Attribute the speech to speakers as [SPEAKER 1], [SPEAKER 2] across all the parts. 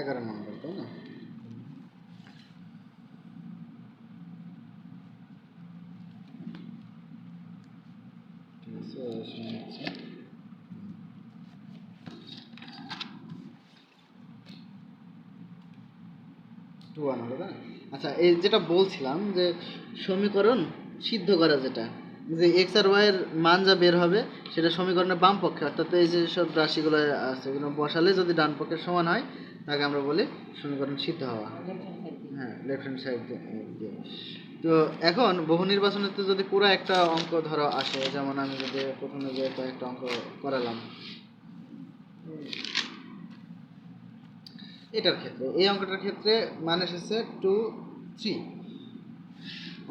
[SPEAKER 1] 11 নম্বর, তাই না? ঠিক আছে, 2 হলো, তাই না? আচ্ছা, এই যেটা বলছিলাম যে সমীকরণ সিদ্ধ করা, যেটা যে এক্স আর ওয়াই এর মান যা বের হবে সেটা সমীকরণের বাম পক্ষে, অর্থাৎ এই যে সব রাশিগুলো আছে এগুলো বসালে যদি ডান পক্ষের সমান হয় তাকে আমরা বলি সমীকরণ সিদ্ধ হওয়া। হ্যাঁ, লেফট হ্যান্ড সাইড দিয়ে। তো এখন বহু নির্বাচনেতে যদি পুরো একটা অঙ্ক ধরো আসে, যেমন আমি যদি প্রথমে যে কয়েকটা অঙ্ক করালাম এটার ক্ষেত্রে, এই অঙ্কটার ক্ষেত্রে মান এসেছে 2, 3।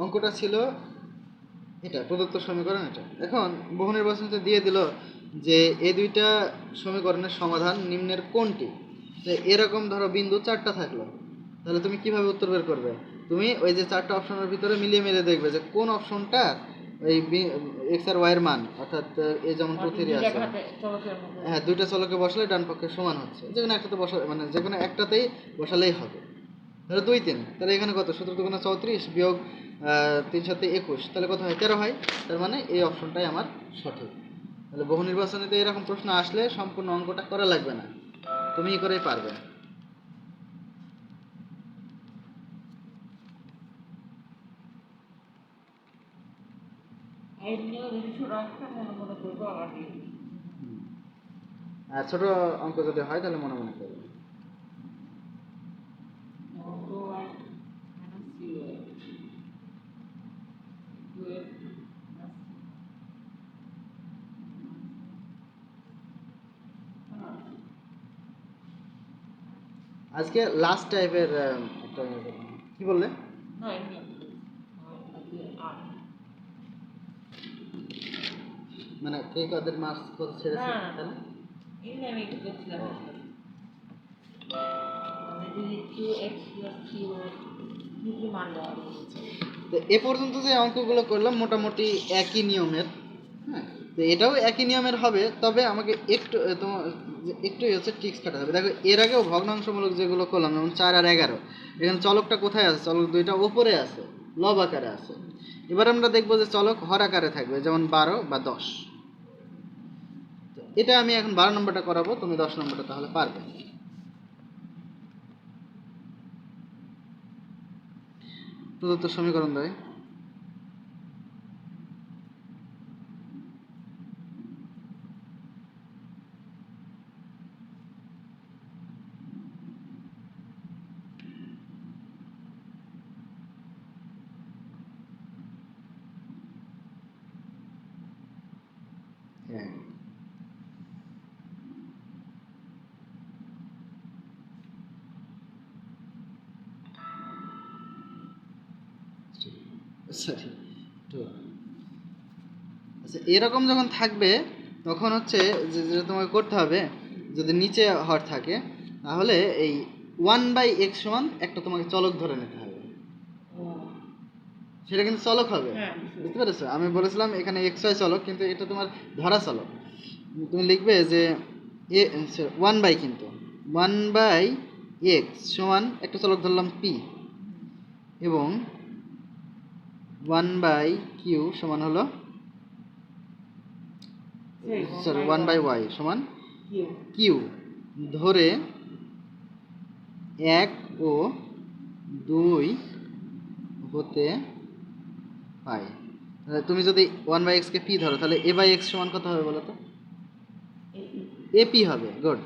[SPEAKER 1] অঙ্কটা ছিল এটা প্রদত্ত সমীকরণ এটা। এখন বহু নির্বাচনতে দিয়ে দিল যে এই দুইটা সমীকরণের সমাধান নিম্নের কোনটি। তো এরকম ধরো বিন্দু 4টা থাকলো, তাহলে তুমি কিভাবে উত্তর বের করবে? তুমি ওই যে 4টা অপশনের ভিতরে মিলিয়ে মিলিয়ে দেখবে যে কোন অপশনটা এই এক্স আর ওয়াই এর মান, অর্থাৎ এই যেমন প্রতিটি আছে, হ্যাঁ, দুইটা চলকে বসালে ডান পক্ষে সমান হচ্ছে, যেকোনো একটাতে বসা মানে যেকোনো একটাতেই বসালেই হবে। তাহলে 2, 3, তাহলে এখানে কত? 17 দুগুণে 34 বিয়োগ 3 7 21, তাহলে কত হয়? 13 হয়। তার মানে এই অপশনটাই আমার সঠিক। তাহলে বহু নির্বাচনীতে এরকম প্রশ্ন আসলে সম্পূর্ণ অঙ্কটা করা লাগবে না, তুমি করেই পারবে। আর ছোট অঙ্ক যদি হয় তাহলে মনে মনে করবে। আজকে লাস্ট টাইপের একটা কি বললে? মানে কে কাদের মার্কস কত ছেড়েছে তাহলে? তো এ পর্যন্ত যে অঙ্কগুলো করলাম মোটামুটি একই নিয়মের। হ্যাঁ, তো এটাও একই নিয়মের হবে, তবে আমাকে একটু তোমার একটু হচ্ছে ট্রিক্স খাটাতে হবে। দেখো, এর আগেও ভগ্নাংশমূলক যেগুলো করলাম যেমন 4 আর 11, এখানে চলকটা কোথায় আছে? চলক দুইটা উপরে আছে, লব আকারে আছে। এবার আমরা দেখবো যে চলক হর আকারে থাকবে, যেমন 12 বা 10। এটা আমি এখন 12 নম্বরটা করাবো, তুমি 10 নম্বরটা তাহলে পারবে। প্রদত্ত সমীকরণ দেয়। হ্যাঁ, সরি, আচ্ছা, এরকম যখন থাকবে তখন হচ্ছে যে যেটা তোমাকে করতে হবে, যদি নিচে হর থাকে তাহলে এই 1/x সমান একটা তোমাকে চলক ধরে নিতে হবে। সেটা কিন্তু চলক হবে, বুঝতে পেরেছো? আমি বলেছিলাম এখানে এক্স ওয়াই চলক, কিন্তু এটা তোমার ধরা চলক। তুমি লিখবে যে এ 1/, কিন্তু 1/x সমান একটা চলক ধরলাম পি, এবং 1/q সমান হলো, সরি, 1/y সমান কিউ ধরে 1 ও 2 হতে পাই। তুমি যদি 1/x কে পি ধরো তাহলে a/x সমান কত হবে বলো তো? এপি হবে। গুড,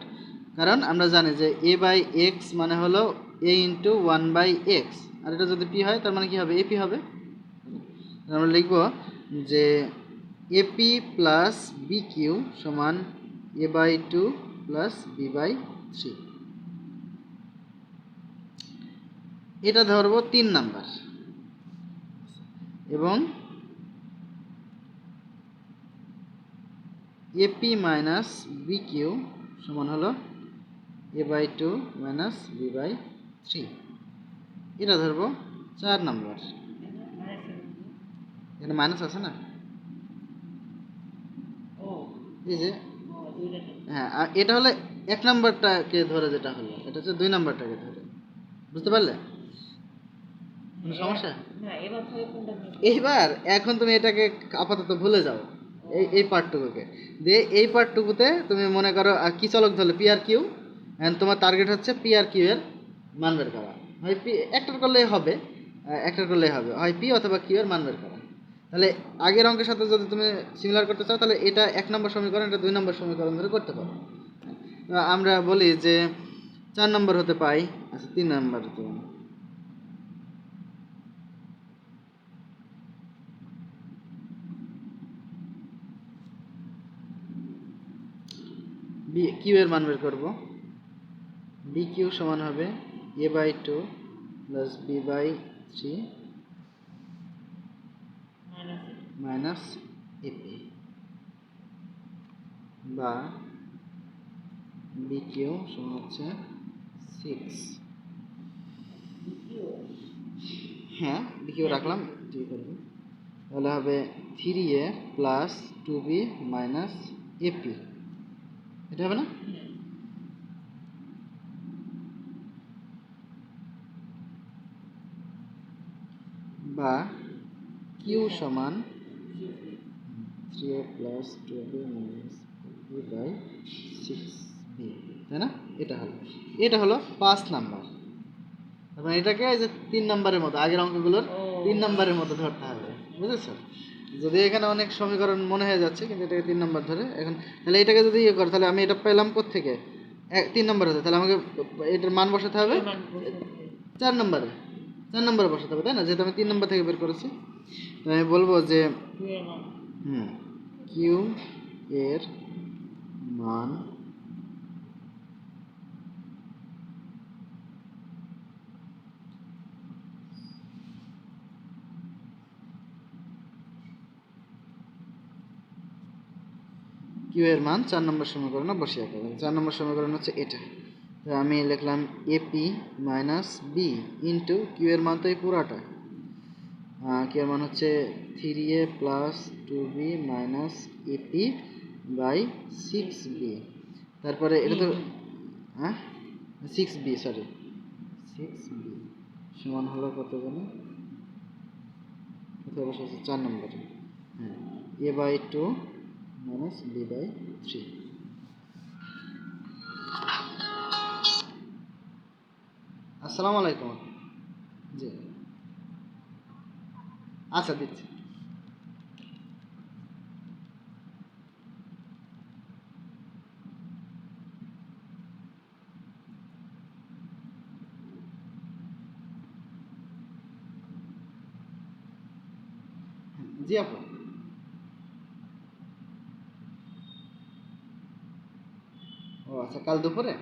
[SPEAKER 1] কারণ আমরা জানি যে a/x মানে হলো a ইন্টু 1/x, আর এটা যদি পি হয় তার মানে কি হবে? এপি হবে। আমরা লিখব যে এপি প্লাস বি কিউ সমান a/2 প্লাস b/3। এটা ধরবো 3 নাম্বার, এবং এপি মাইনাস বি কিউ সমান হলো a/2 মাইনাস b/3। এটা ধরবো 4 নাম্বার। এখানে মাইনাস আছে না, এই যে, হ্যাঁ, আর এটা হলে এক নাম্বারটাকে ধরে যেটা হলো এটা হচ্ছে 2 নাম্বারটাকে ধরে, বুঝতে পারলে? কোনো সমস্যা? এইবার এখন তুমি এটাকে আপাতত ভুলে যাও, এই পার্টটুকুকে দিয়ে এই পার্টটুকুতে তুমি মনে করো কি চলক ধরলে পি আর কিউ, এন্ড তোমার টার্গেট হচ্ছে পি আর কিউ এর মান বের করা। হয় পি একটার করলেই হবে, হয় পি অথবা কিউ এর মান বের করা। তাহলে আগের অঙ্কের সাথে যদি তুমি সিমিলার করতে চাও তাহলে এটা 1 নম্বর সমীকরণ, এটা 2 নম্বর সমীকরণ ধরে করতে পারো। আমরা বলি যে 4 নম্বর হতে পাই, আচ্ছা 3 নম্বর হতে পাই। বি কিউ এর মান বের করবো। বি কিউ সমান হবে a/2 plus b/3 minus a p, বা বি কিউ সমান হচ্ছে 6, হ্যাঁ বি কিউ রাখলাম, ঠিক আছে। তাহলে হবে 3a plus 2b minus AP, এটা হবে না? বা কিউ সমান 3a plus 2b minus b/6b, তাই না? এটা হলো 5 নাম্বার। তারপর এটাকে যে 3 নাম্বারের মতো আগের অঙ্কগুলোর 3 নাম্বারের মতো ধরতে হবে, বুঝেছো? যদি এখানে অনেক সমীকরণ মনে হয়ে যাচ্ছে কিন্তু এটাকে 3 নাম্বার ধরে এখন, তাহলে এটাকে যদি ইয়ে করে তাহলে আমি এটা পেলাম কোত্থেকে? 3 নাম্বার হতে, তাহলে আমাকে এটার মান বসাতে হবে 4 নাম্বারে, 4 নাম্বারে বসাতে হবে, তাই না? যেহেতু আমি 3 নাম্বার থেকে বের করেছি, আমি বলবো যে কিউ এর মান কিউ এর মান 4 নম্বর সমীকরণে বসিয়ে দেবো। 4 নম্বর সমীকরণ হচ্ছে এটা, আমি লিখলাম a p minus b into q এর মান তো এই পুরাটা, কিউ এর মান হচ্ছে 3a plus 2b minus AP by 6b। তারপরে এটা তো 6b, সরি 6b সমান হলো কত জানো? কোথায় বসেছে? 4 নম্বরে, হ্যাঁ a/2 মাইনাস b/3। আসসালামু আলাইকুম। জি আচ্ছা দিচ্ছি। জি আপু, ও আচ্ছা কাল দুপুরে,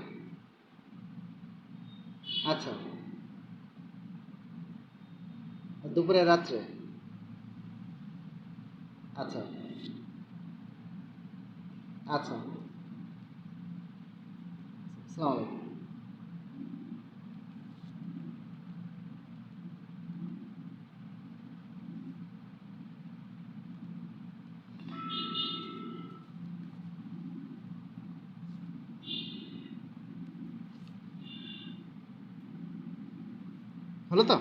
[SPEAKER 1] আচ্ছা দুপুরে রাত্রে, আচ্ছা আচ্ছা আসসালামু আলাইকুম। হলো তো?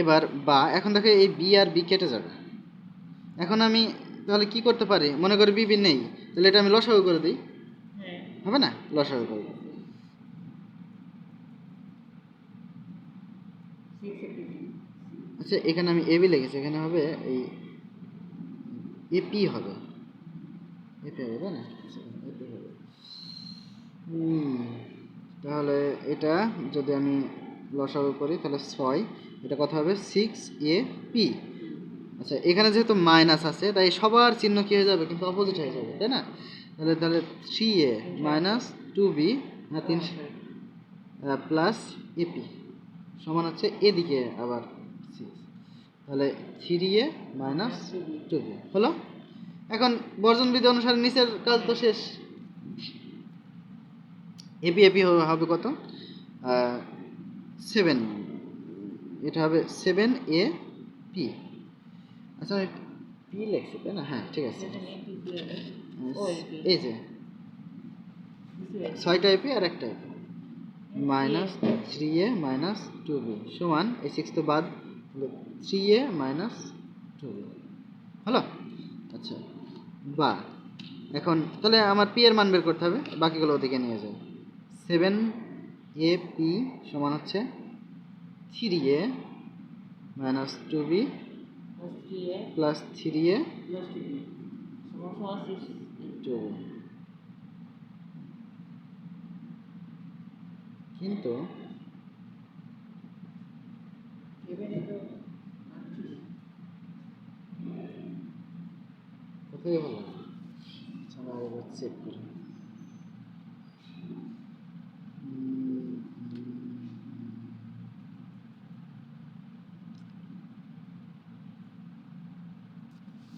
[SPEAKER 1] এবার বা এখন দেখো এই বি আর বি কেটে যাবে। এখন আমি তাহলে কি করতে পারি? মনে করি বি নেই, তাহলে এটা আমি লসাগু করে দিই, হবে না? লসাগু করে দিই। আচ্ছা এখানে আমি এবি লিখেছি, এখানে হবে এই এপি হবে, এপি হবে, তাই না? এপি হবে। তাহলে এটা যদি আমি লসাগু করি তাহলে 6, এটা কত হবে? 6AP। আচ্ছা এখানে যেহেতু মাইনাস আছে তাই সবার চিহ্ন কি হয়ে যাবে? কিন্তু অপোজিট হয়ে যাবে, তাই না? তাহলে তাহলে 3A minus 2B plus AP সমান হচ্ছে এদিকে আবার 6, তাহলে 3A মাইনাস 2B হলো। এখন বর্জন বিধি অনুসারে নিচের কাজ তো শেষ। এপি এপি হবে কত? 7, এটা হবে 7AP। আচ্ছা আমি পি লিখছি তাই না? হ্যাঁ ঠিক আছে, এই যে 6টা এপি আর একটা AP minus 3a minus 2b সমান এই 6 তো বাদ 3a মাইনাস 2b হলো। আচ্ছা বা এখন তাহলে আমার পি এর মান বের করতে হবে, বাকিগুলো ওদিকে নিয়ে যাই। 7ap সমান হচ্ছে 3a minus 2b plus 3a 2b। কিন্তু কোথায় হলো চেক করি।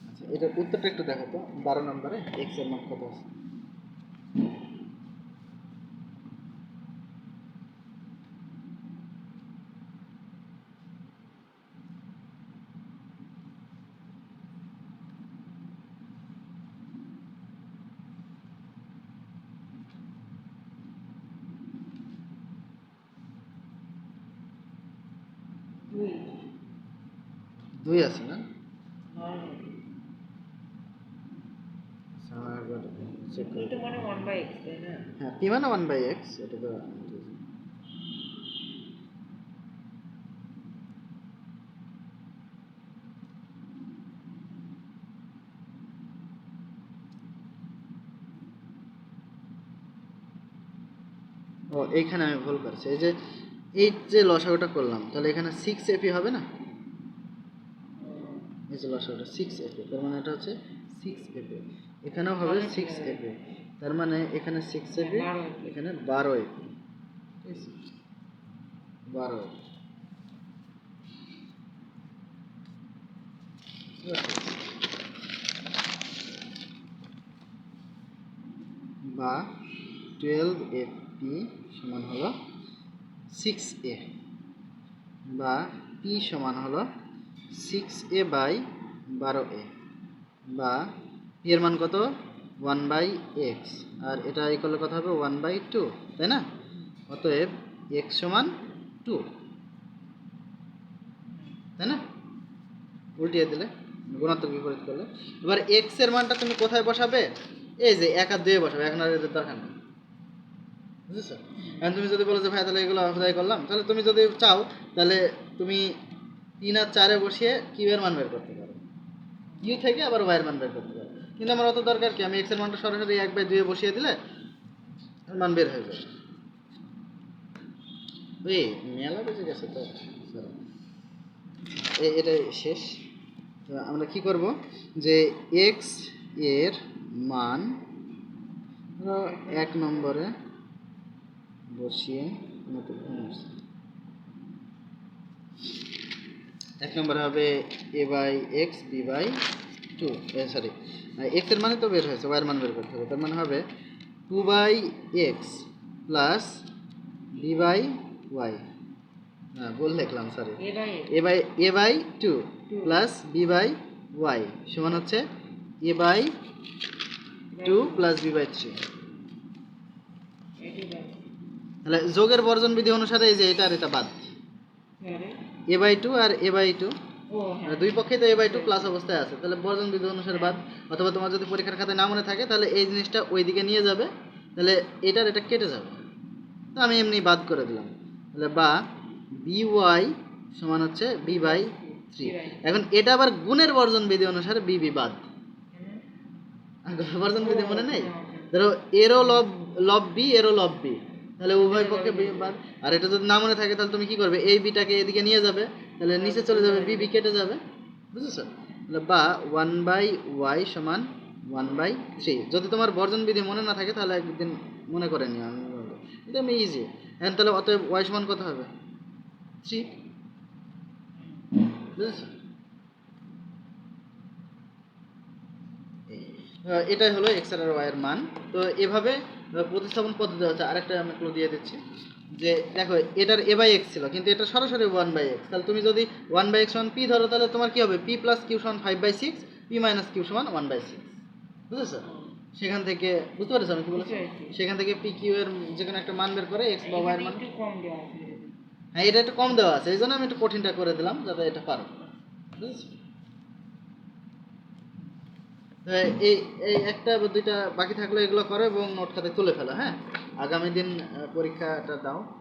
[SPEAKER 1] আচ্ছা এটার উত্তরটা একটু দেখো তো, 12 নম্বরে এক্স এর মান কত আছে? দুই আছে না? হ্যাঁ পি মানে 1/x, এটা তো ও এইখানে আমি ভুল করছি। এই যে লসাগুটা করলাম তাহলে এখানে 6ap হবে না? এই যে লসাগুটা 6ap, তার মানে এটা হচ্ছে 6ap, এখানেও হবে 6ap, তার মানে এখানে 6ap এখানে 12ap, ঠিক আছে 12 বা 12ap সমান হলো 6a বা p সমান হলো 6a বাই 12a বা p এর মান কত 1/x আর এটা এই করলে কত হবে 1/2, তাই না? অতএব x সমান 2, তাই না? উল্টিয়ে দিলে গুণাত্মক বিপরীত করলে এবার x এর মানটা তুমি কোথায় বসাবে? এই যে 1 আর 2 এ বসাবে, 1 আর 2 এর দরকার নেই, বুঝেছো? এখন তুমি যদি বলো যে ভাই তাহলে এগুলো অধ্যায় করলাম, তাহলে তুমি যদি চাও তাহলে তুমি 3 আর 4 এ বসিয়ে কিউ এর মান বের করতে পারো, কিউ থেকে আবার ওয়াই এর মান বের করতে পারো, কিন্তু আমার অত দরকার কি? আমি এক্স এর মানটা সরাসরি 1/2 এ বসিয়ে দিলে মান বের হয়ে যাবে। ওই মেলা বেজে গেছে তো, এটাই শেষ। তো আমরা কি করব যে এক্স এর মান 1 নম্বরে বসিয়ে 1 নম্বরে হবে a/x b/2, সরি এক্স এর মানে তো বের হয়েছে, ওয়াই এর মান বের করতে হবে, তার মানে হবে 2/x প্লাস b/y, হ্যাঁ ভুল লিখলাম সরি, a/2 প্লাস b/y সমান হচ্ছে a/2 প্লাস b/3। তাহলে যোগের বর্জন বিধি অনুসারে এই যে এটা আর এটা বাদ, a/2 আর a/2 দুই পক্ষে তো a/2 প্লাস অবস্থায় আছে, তাহলে বর্জন বিধি অনুসারে বাদ। অথবা তোমার যদি পরীক্ষার খাতায় না মনে থাকে তাহলে এই জিনিসটা ওইদিকে নিয়ে যাবে, তাহলে এটার এটা কেটে যাবে, তো আমি এমনি বাদ করে দিলাম। তাহলে বা by সমান হচ্ছে b/3। এখন এটা আবার গুণের বর্জন বিধি অনুসারে bb বাদ, বর্জন বিধি মনে নেই? ধরো এরও লব বি এরও লব বি, তাহলে উভয় পক্ষে বাদ। আর এটা যদি না মনে থাকে তাহলে তুমি কি করবে, এই বিটাকে এদিকে নিয়ে যাবে, তাহলে নিচে চলে যাবে, বি কেটে যাবে, বুঝেছো? তাহলে বা 1/y সমান 1/3। যদি তোমার বর্জন বিধি মনে না থাকে তাহলে একদিন মনে করে নিও, আমি বলবো এটা আমি ইজি। এখন তাহলে অতএব y সমান কত হবে 3, বুঝেছো? এটাই হলো এক্স আর ওয়াই এর মান। তো এভাবে প্রতিস্থাপন পদ্ধতি আছে। আরেকটা আমি ক্লু দিয়ে দিচ্ছি যে দেখো এটার a/x ছিল, কিন্তু এটা সরাসরি 1/x, তাহলে তুমি যদি 1/x সমান p ধরো, তাহলে তোমার কি হবে p প্লাস কিউ সমান 5/6, p মাইনাস কিউ সমান 1/6, বুঝেছো? সেখান থেকে বুঝতে পারছো আমি কি বলছি? সেখান থেকে পি কিউ এর যে কোনো একটা মান বের করে এক্স বা ওয়াই এর মান। হ্যাঁ, এটা একটু কম দেওয়া আছে, এই জন্য আমি একটু কঠিনটা করে দিলাম যাতে এটা পারো। বুঝেছো? তো এই এই একটা বা দুইটা বাকি থাকলে এগুলো করো এবং নোট খাতে তুলে ফেলো। হ্যাঁ, আগামী দিন পরীক্ষাটা দাও।